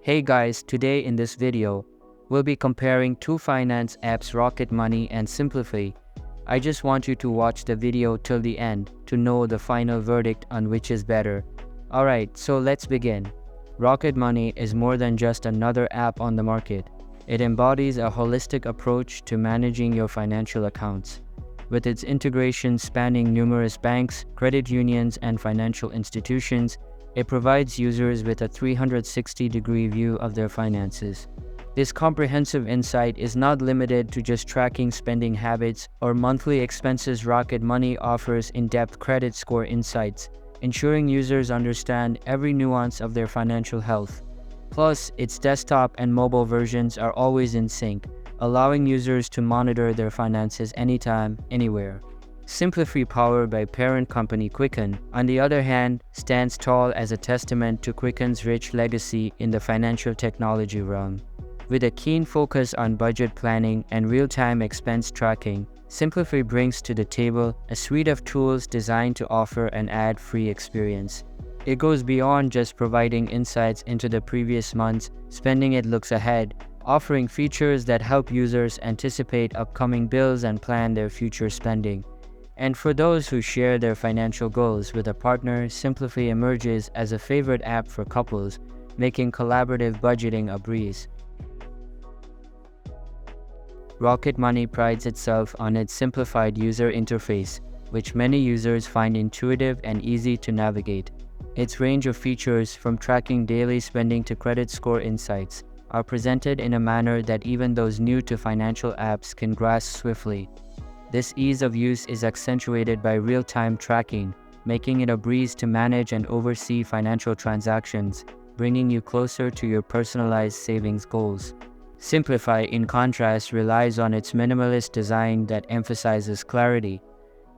Hey guys, today in this video, we'll be comparing two finance apps, Rocket Money and Simplifi. I just want you to watch the video till the end to know the final verdict on which is better. Alright, so let's begin. Rocket Money is more than just another app on the market. It embodies a holistic approach to managing your financial accounts. With its integration spanning numerous banks, credit unions, and financial institutions, it provides users with a 360-degree view of their finances. This comprehensive insight is not limited to just tracking spending habits or monthly expenses. Rocket Money offers in-depth credit score insights, ensuring users understand every nuance of their financial health. Plus, its desktop and mobile versions are always in sync, allowing users to monitor their finances anytime, anywhere. Simplifi, powered by parent company Quicken, on the other hand, stands tall as a testament to Quicken's rich legacy in the financial technology realm. With a keen focus on budget planning and real-time expense tracking, Simplifi brings to the table a suite of tools designed to offer an ad-free experience. It goes beyond just providing insights into the previous month's spending. It looks ahead, offering features that help users anticipate upcoming bills and plan their future spending. And for those who share their financial goals with a partner, Simplifi emerges as a favorite app for couples, making collaborative budgeting a breeze. Rocket Money prides itself on its simplified user interface, which many users find intuitive and easy to navigate. Its range of features, from tracking daily spending to credit score insights, are presented in a manner that even those new to financial apps can grasp swiftly. This ease of use is accentuated by real-time tracking, making it a breeze to manage and oversee financial transactions, bringing you closer to your personalized savings goals. Simplifi, in contrast, relies on its minimalist design that emphasizes clarity.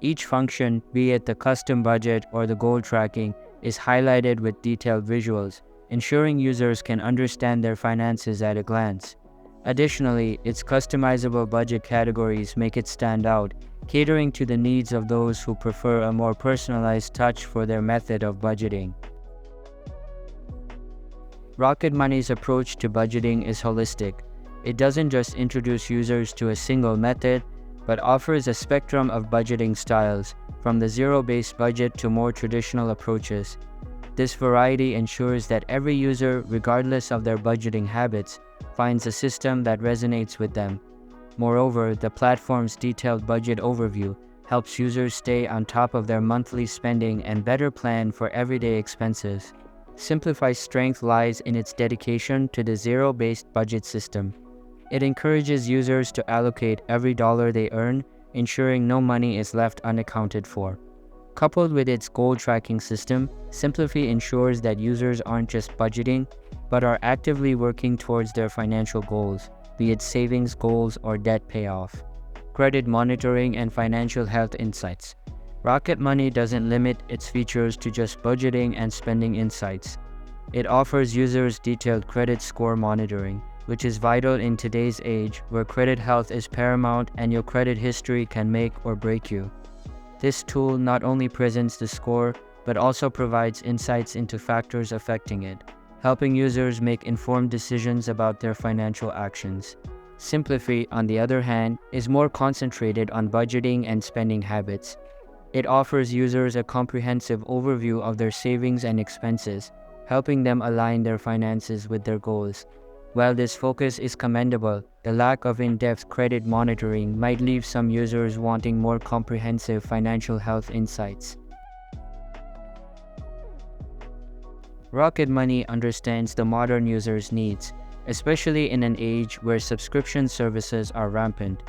Each function, be it the custom budget or the goal tracking, is highlighted with detailed visuals, ensuring users can understand their finances at a glance. Additionally, its customizable budget categories make it stand out, catering to the needs of those who prefer a more personalized touch for their method of budgeting. Rocket Money's approach to budgeting is holistic. It doesn't just introduce users to a single method, but offers a spectrum of budgeting styles, from the zero-based budget to more traditional approaches. This variety ensures that every user, regardless of their budgeting habits, finds a system that resonates with them. Moreover, the platform's detailed budget overview helps users stay on top of their monthly spending and better plan for everyday expenses. Simplifi's strength lies in its dedication to the zero-based budget system. It encourages users to allocate every dollar they earn, ensuring no money is left unaccounted for. Coupled with its goal tracking system, Simplifi ensures that users aren't just budgeting, but are actively working towards their financial goals, be it savings goals or debt payoff. Credit monitoring and financial health insights. Rocket Money doesn't limit its features to just budgeting and spending insights. It offers users detailed credit score monitoring, which is vital in today's age where credit health is paramount and your credit history can make or break you. This tool not only presents the score, but also provides insights into factors affecting it, helping users make informed decisions about their financial actions. Simplifi, on the other hand, is more concentrated on budgeting and spending habits. It offers users a comprehensive overview of their savings and expenses, helping them align their finances with their goals. While this focus is commendable, the lack of in-depth credit monitoring might leave some users wanting more comprehensive financial health insights. Rocket Money understands the modern user's needs, especially in an age where subscription services are rampant.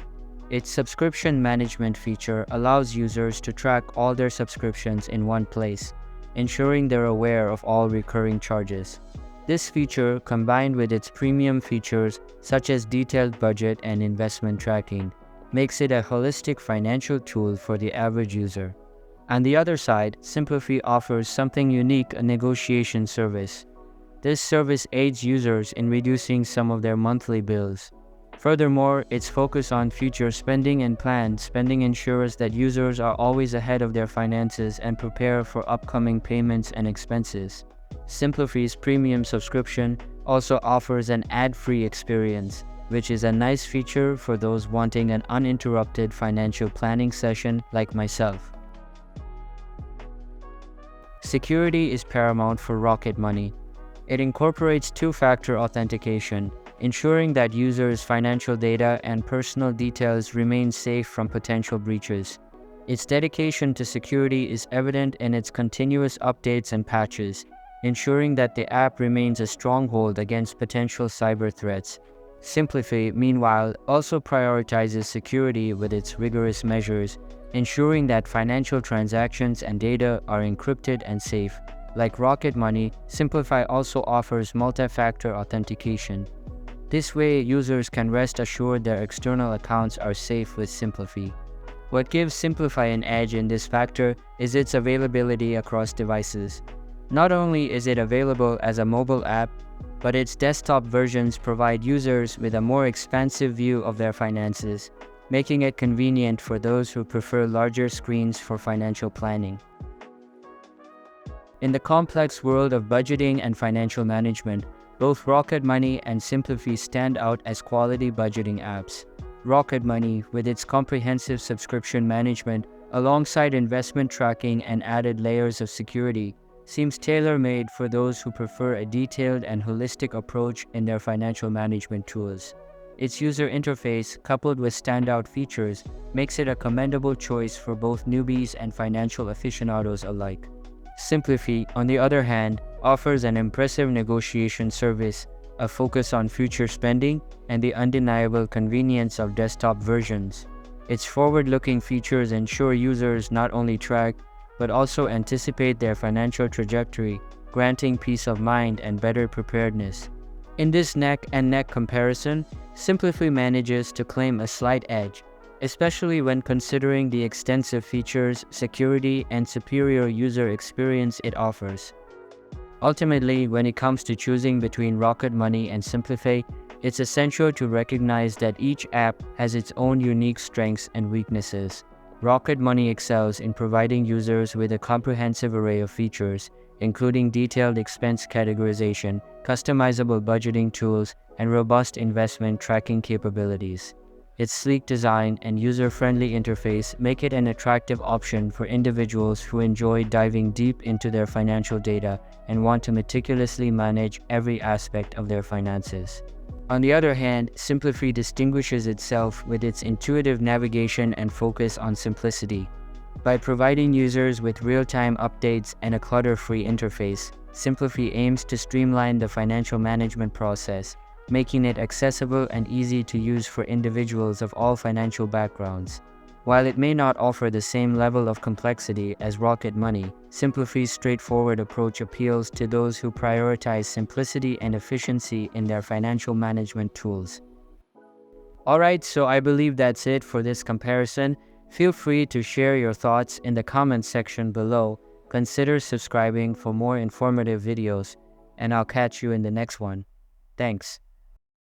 Its subscription management feature allows users to track all their subscriptions in one place, ensuring they're aware of all recurring charges. This feature, combined with its premium features such as detailed budget and investment tracking, makes it a holistic financial tool for the average user. On the other side, Simplifi offers something unique: a negotiation service. This service aids users in reducing some of their monthly bills. Furthermore, its focus on future spending and planned spending ensures that users are always ahead of their finances and prepare for upcoming payments and expenses. Simplifi's premium subscription also offers an ad-free experience, which is a nice feature for those wanting an uninterrupted financial planning session like myself. Security is paramount for Rocket Money. It incorporates two-factor authentication, ensuring that users' financial data and personal details remain safe from potential breaches. Its dedication to security is evident in its continuous updates and patches, ensuring that the app remains a stronghold against potential cyber threats. Simplifi, meanwhile, also prioritizes security with its rigorous measures, ensuring that financial transactions and data are encrypted and safe. Like Rocket Money, Simplifi also offers multi-factor authentication. This way, users can rest assured their external accounts are safe with Simplifi. What gives Simplifi an edge in this factor is its availability across devices. Not only is it available as a mobile app, but its desktop versions provide users with a more expansive view of their finances, making it convenient for those who prefer larger screens for financial planning. In the complex world of budgeting and financial management, both Rocket Money and Simplifi stand out as quality budgeting apps. Rocket Money, with its comprehensive subscription management, alongside investment tracking and added layers of security, seems tailor-made for those who prefer a detailed and holistic approach in their financial management tools. Its user interface, coupled with standout features, makes it a commendable choice for both newbies and financial aficionados alike. Simplifi, on the other hand, offers an impressive negotiation service, a focus on future spending, and the undeniable convenience of desktop versions. Its forward-looking features ensure users not only track, but also anticipate their financial trajectory, granting peace of mind and better preparedness. In this neck-and-neck comparison, Simplifi manages to claim a slight edge, especially when considering the extensive features, security, and superior user experience it offers. Ultimately, when it comes to choosing between Rocket Money and Simplifi, it's essential to recognize that each app has its own unique strengths and weaknesses. Rocket Money excels in providing users with a comprehensive array of features, including detailed expense categorization, customizable budgeting tools, and robust investment tracking capabilities. Its sleek design and user-friendly interface make it an attractive option for individuals who enjoy diving deep into their financial data and want to meticulously manage every aspect of their finances. On the other hand, Simplifi distinguishes itself with its intuitive navigation and focus on simplicity. By providing users with real-time updates and a clutter-free interface, Simplifi aims to streamline the financial management process, making it accessible and easy to use for individuals of all financial backgrounds. While it may not offer the same level of complexity as Rocket Money, Simplifi's straightforward approach appeals to those who prioritize simplicity and efficiency in their financial management tools. Alright, so I believe that's it for this comparison. Feel free to share your thoughts in the comments section below. Consider subscribing for more informative videos, and I'll catch you in the next one. Thanks.